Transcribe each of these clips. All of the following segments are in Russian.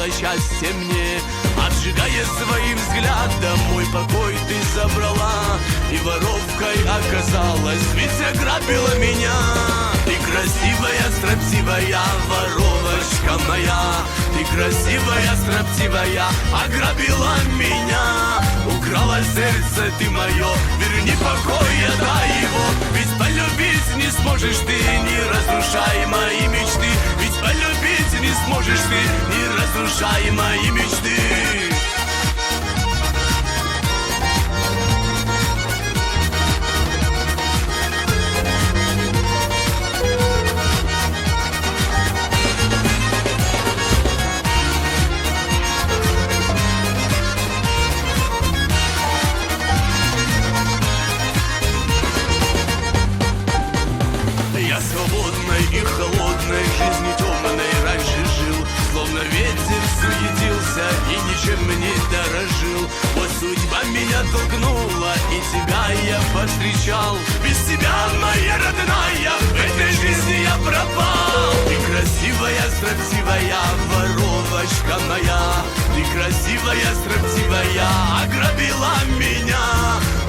подарила счастье мне. Обжигая своим взглядом, мой покой ты забрала, и воровкой оказалась, ведь ограбила меня. Ты красивая, строптивая воровочка моя, ты красивая, строптивая, ограбила меня. Украла сердце ты мое, верни покой, отдай его. Ведь полюбить не сможешь ты, не разрушай мои мечты. Ведь полюбить не сможешь ты, не разрушай мои мечты. Я свободной и холодной жизни темной раньше жил, словно ветер суетился и ничем не дорожил. Вот судьба меня толкнула, и тебя я повстречал. Без тебя, моя родная, в этой жизни я пропал. Ты красивая, строптивая воровочка моя, ты красивая, строптивая, ограбила меня.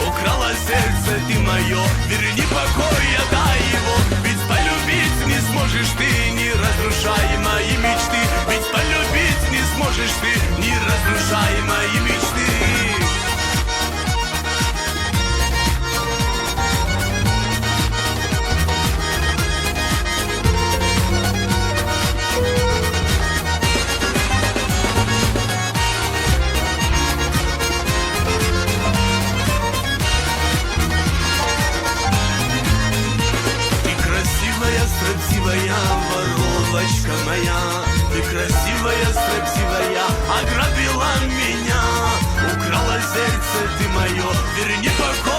Украла сердце ты мое, верни покой, отдай его. Ведь полюбить не сможешь ты, не разрушай мои мечты. Ведь полюбить не сможешь ты, не разрушай мои мечты. Строптивая воровочка моя, ты красивая, строптивая, ограбила меня. Украла сердце ты мое, верни покой.